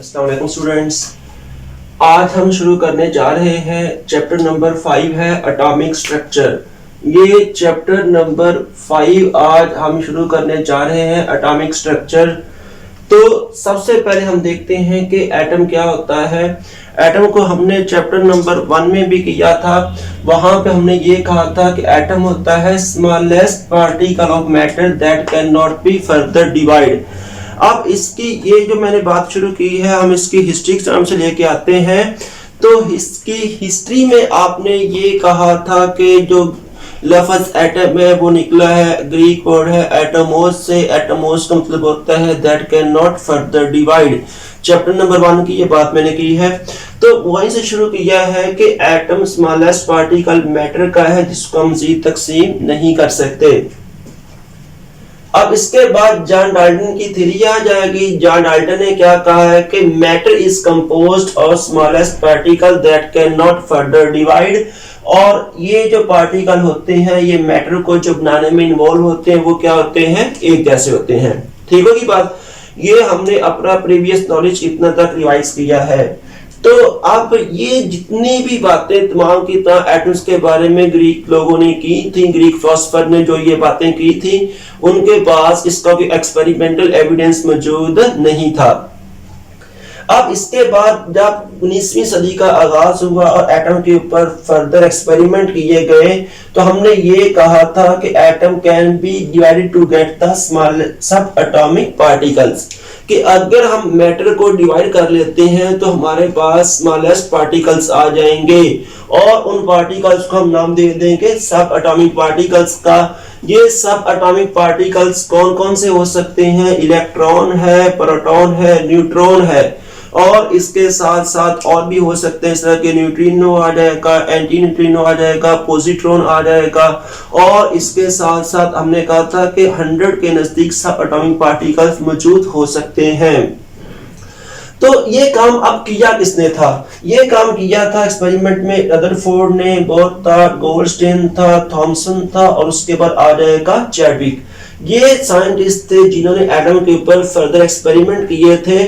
अस्सलाम वालेकुम स्टूडेंट्स। आज हम शुरू करने जा रहे हैं चैप्टर नंबर 5 है एटॉमिक स्ट्रक्चर। ये चैप्टर नंबर 5 आज हम शुरू करने जा रहे हैं एटॉमिक स्ट्रक्चर। तो सबसे पहले हम देखते हैं कि एटम क्या होता है। एटम को हमने चैप्टर नंबर 1 में भी किया था। वहां पे हमने ये कहा था कि एटम होता है smallest particle of matter that can not be further divide. अब इसकी ये जो मैंने बात शुरू की है, हम इसकी हिस्ट्री के टर्म से लेके आते हैं। तो इसकी हिस्ट्री में आपने ये कहा था कि जो लफ्ज एटम है वो निकला है, ग्रीक वर्ड है एटमोस से। एटमोस का मतलब होता है that can not further divide. Chapter number 1 की ये बात मैंने की है। तो वहीं से शुरू किया है कि एटम स्मॉलेस्ट पार्टिकल मैटर का है जिसको हम मज़ीद तकसीम नहीं कर सकते। अब इसके बाद जॉन डाल्टन की थ्योरी आ जाएगी। जॉन डाल्टन ने क्या कहा है कि matter is composed of smallest particle that can not further divide. और ये जो पार्टिकल होते हैं ये मैटर को जो बनाने में इन्वॉल्व होते हैं वो क्या होते हैं, एक जैसे होते हैं। ठीक होगी बात। ये हमने अपना प्रीवियस नॉलेज इतना तक रिवाइज किया है। तो अब ये जितनी भी बातें तमाम की तमाम एटम्स के बारे में ग्रीक लोगों ने की थी, ग्रीक फिलोसोफर ने जो ये बातें की थी, उनके पास इसका कोई एक्सपेरिमेंटल एविडेंस मौजूद नहीं था। अब इसके बाद जब 19वीं सदी का आगाज हुआ और एटम के ऊपर फर्दर एक्सपेरिमेंट किए गए तो हमने ये कहा था कि atom can be divided to get the small subatomic particles, कि अगर हम मैटर को डिवाइड कर लेते हैं तो हमारे पास स्मॉलेस्ट पार्टिकल्स आ जाएंगे और उन पार्टिकल्स को हम नाम दे देंगे सब एटॉमिक पार्टिकल्स का। ये सब एटॉमिक पार्टिकल्स कौन कौन से हो सकते हैं? इलेक्ट्रॉन है, प्रोटॉन है, न्यूट्रॉन है और इसके साथ साथ और भी हो सकते हैं। इस तरह के न्यूट्रिनो आ जाएगा, एंटी न्यूट्रिनो आ जाएगा, पॉजिट्रॉन आ जाएगा। और इसके साथ साथ हमने कहा था कि 100 के नजदीक सब एटॉमिक पार्टिकल्स मौजूद हो सकते हैं। तो ये काम अब किया किसने था? ये काम किया था एक्सपेरिमेंट में रदरफोर्ड ने, बोर था, गोल्डस्टीन था, थॉमसन था और उसके बाद आ जाएगा चैडविक। ये साइंटिस्ट थे जिन्होंने एटम के ऊपर फर्दर एक्सपेरिमेंट किए थे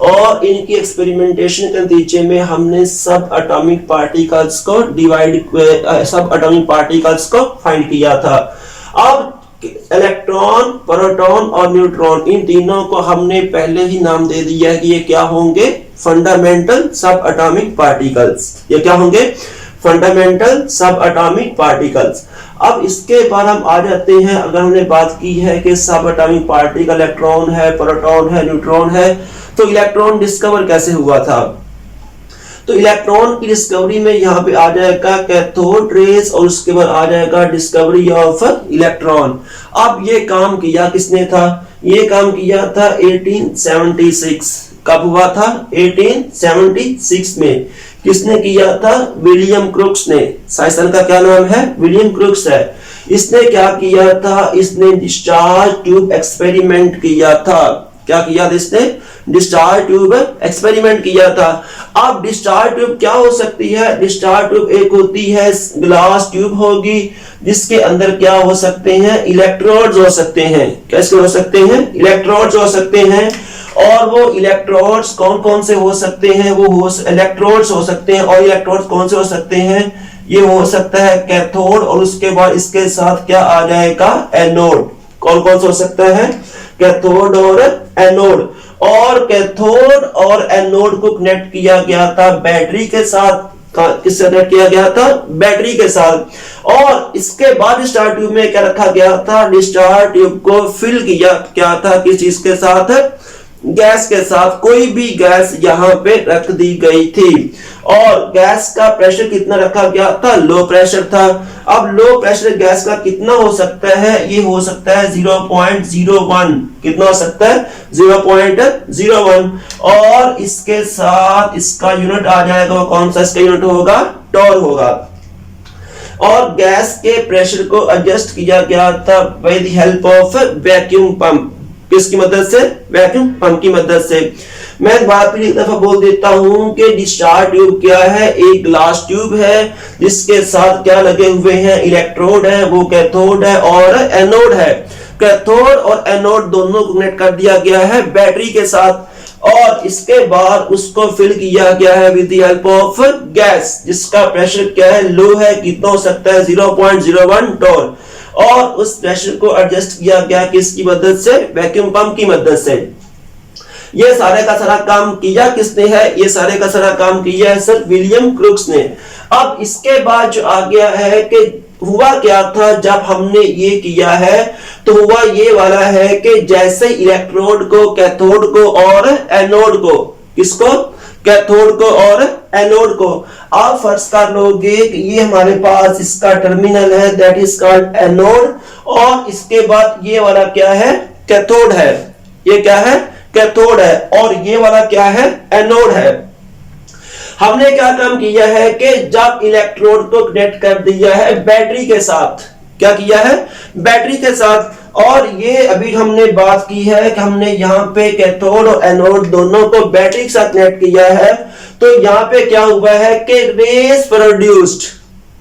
और इनकी एक्सपेरिमेंटेशन के नतीजे में हमने सब एटॉमिक पार्टिकल्स को फाइंड किया था। अब इलेक्ट्रॉन, प्रोटॉन और न्यूट्रॉन, इन तीनों को हमने पहले ही नाम दे दिया है कि ये क्या होंगे? फंडामेंटल सब एटॉमिक पार्टिकल्स। ये क्या होंगे? फंडामेंटल सब एटॉमिक पार्टिकल्स। अब इसके बाद हम आ जाते हैं, अगर हमने बात की है कि सब एटॉमिक पार्टिकल इलेक्ट्रॉन है, प्रोटॉन है, न्यूट्रॉन है, तो इलेक्ट्रॉन डिस्कवर कैसे हुआ था? तो इलेक्ट्रॉन की डिस्कवरी में यहाँ पे आ जाएगा कैथोड रेज और उसके बाद आ जाएगा डिस्कवरी ऑफ इलेक्ट्रॉन। अब ये काम किया किसने था? ये काम किया था 1876। कब हुआ था? 1876 में। किसने किया था? विलियम क्रूक्स ने। साइंसदान का क्या नाम है? विलियम क्रूक्स है। इसने क्या किया था? इसने डिस्चार्ज ट्यूब एक्सपेरिमेंट किया था। क्या किया था इसने? डिस्चार्ज ट्यूब एक्सपेरिमेंट किया था। अब डिस्चार्ज ट्यूब क्या हो सकती है? डिस्चार्ज ट्यूब एक होती है ग्लास ट्यूब होगी जिसके अंदर क्या हो सकते हैं? इलेक्ट्रोड्स हो सकते हैं। कैसे हो सकते हैं? इलेक्ट्रोड्स हो सकते हैं। और वो इलेक्ट्रोड्स कौन कौन से हो सकते हैं? वो इलेक्ट्रोड्स हो सकते हैं। और इलेक्ट्रोड्स कौन से हो सकते हैं? ये हो सकता है कैथोड और उसके बाद इसके साथ क्या आ जाएगा? एनोड। कौन कौन से हो सकता है? कैथोड और एनोड। और कैथोड और एनोड को कनेक्ट किया गया था बैटरी के साथ। किससे कनेक्ट किया गया था? बैटरी के साथ। और इसके बाद डिस्चार्ज ट्यूब में क्या रखा गया था? डिस्चार्ज ट्यूब को फिल किया क्या था? किस चीज के साथ? गैस के साथ। कोई भी गैस यहाँ पे रख दी गई थी और गैस का प्रेशर कितना रखा गया था? लो प्रेशर था। अब लो प्रेशर गैस का कितना हो सकता है? ये हो सकता है 0.01। कितना हो सकता है? 0.01। और इसके साथ इसका यूनिट आ जाएगा, वो कौन सा इसका यूनिट होगा? टॉर होगा। और गैस के प्रेशर को एडजस्ट किया गया था by the help of vacuum pump. किसकी मदद से? वैक्यूम पंप की मदद से। मैं बात फिर एक दफा बोल देता हूं कि डिस्चार्ज ट्यूब क्या है? एक ग्लास ट्यूब है जिसके साथ क्या लगे हुए हैं? इलेक्ट्रोड है, वो कैथोड है और एनोड है। कैथोड और एनोड दोनों को कनेक्ट कर दिया गया है बैटरी के साथ। और इसके बाद उसको फिल किया गया है with the help of gas, जिसका प्रेशर क्या है, लो है, कितना हो सकता है 0.01 टोर, और उस प्रेशर को एडजस्ट किया गया किसकी मदद से, वैक्यूम पंप की मदद से। ये सारे का सारा काम किया किसने है, ये सारे का सारा काम किया है सर विलियम क्रुक्स ने। अब इसके बाद जो आ गया है कि हुआ क्या था जब हमने ये किया है, तो हुआ ये वाला है कि जैसे इलेक्ट्रोड को, कैथोड को और एनोड को, किसको, कैथोड को और एनोड को, आप फर्ज कर लोगे कि ये हमारे पास इसका टर्मिनल है, दैट इज कॉल्ड एनोड, और इसके बाद ये वाला क्या है, कैथोड है, ये क्या है, कैथोड है, और ये वाला क्या है, एनोड है। हमने क्या काम किया है कि जब इलेक्ट्रोड को कनेक्ट कर दिया है बैटरी के साथ, क्या किया है, बैटरी के साथ, और ये अभी हमने बात की है कि हमने यहाँ पे कैथोड और एनोड दोनों को बैटरी के साथ कनेक्ट किया है, तो यहाँ पे क्या हुआ है कि रेस प्रोड्यूस्ड,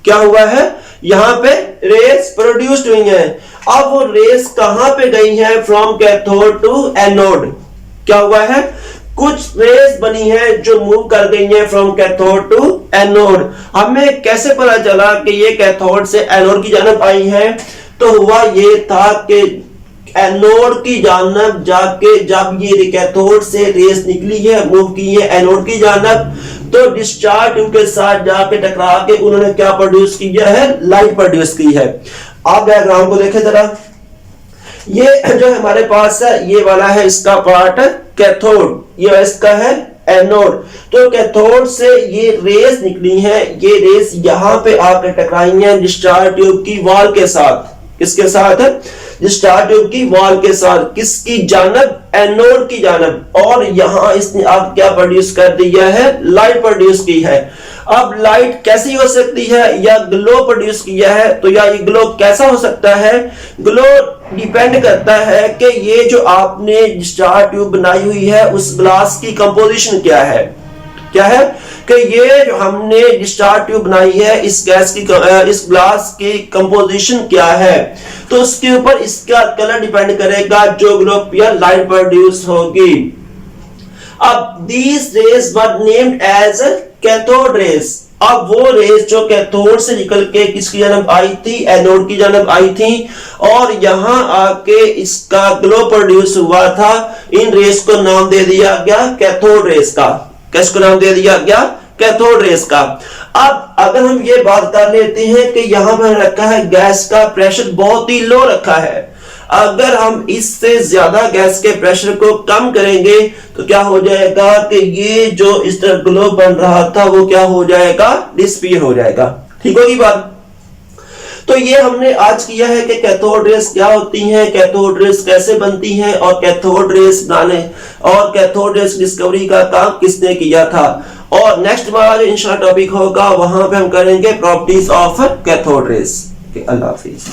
क्या हुआ है, यहाँ पे रेस प्रोड्यूस्ड हुई है। अब वो रेस कहां पे गई है, फ्रॉम कैथोड टू एनोड, क्या हुआ है, कुछ रेस बनी है जो मूव कर गई है फ्रॉम कैथोड टू एनोड। हमें कैसे पता चला कि ये कैथोड से एनोड की जानब आई है, तो हुआ ये था कि एनोड की जानब जाके जब ये कैथोड से रेस निकली है, मूव की है एनोड की जानब, तो डिस्चार्ज ट्यूब के साथ जाके टकरा के उन्होंने क्या प्रोड्यूस किया है, लाइट प्रोड्यूस की है। आप डायग्राम को देखें जरा, ये जो हमारे पास है ये वाला है इसका पार्ट कैथोड, ये इसका है एनोड। तो कैथोड से ये रेस निकली है, ये रेस यहाँ पे आकर टकराई है डिस्चार्ज ट्यूब की वॉल के साथ, किसके साथ, डिस्चार्ज ट्यूब की वॉल के साथ, किसकी जानब, एनोड की जानब, और यहाँ इसने आप क्या प्रोड्यूस कर दिया है, लाइट प्रोड्यूस की है। अब लाइट कैसी हो सकती है, या ग्लो प्रोड्यूस किया है, तो या ये ग्लो कैसा हो सकता है, ग्लो डिपेंड करता है कि ये जो आपने डिस्चार्ज ट्यूब बनाई हुई है उस ग्लास की कंपोजिशन क्या है, क्या है कि ये जो हमने डिस्चार्ज ट्यूब बनाई है इस गैस की, इस ग्लास की कंपोजिशन क्या है, तो उसके ऊपर इसका कलर डिपेंड करेगा जो ग्लो या लाइट प्रोड्यूस होगी। अब these rays were named as cathode rays. अब वो रेस जो कैथोड से निकल के किसकी जानब आई थी, एनोड की जानब आई थी, और यहां आके इसका ग्लो प्रोड्यूस हुआ था, इन रेस को नाम दे दिया गया कैथोड रेस का, किसको नाम दे दिया गया, कैथोड रेस का। अब अगर हम ये बात कर लेते हैं कि यहां पर रखा है गैस का प्रेशर बहुत ही लो रखा है, अगर हम इससे ज्यादा गैस के प्रेशर को कम करेंगे तो क्या हो जाएगा कि ये जो इस तरह ग्लो बन रहा था वो क्या हो जाएगा, डिसपियर हो जाएगा। ठीक होगी बात। तो ये हमने आज किया है कि कैथोड रेस क्या होती हैं, कैथोड रेस कैसे बनती हैं, और कैथोड रेस बनाने और कैथोड रेस डिस्कवरी का काम किसने किया था। और नेक्स्ट हमारा जो इंशाल्लाह टॉपिक होगा वहां पे हम करेंगे properties of cathode rays. Allah Hafiz.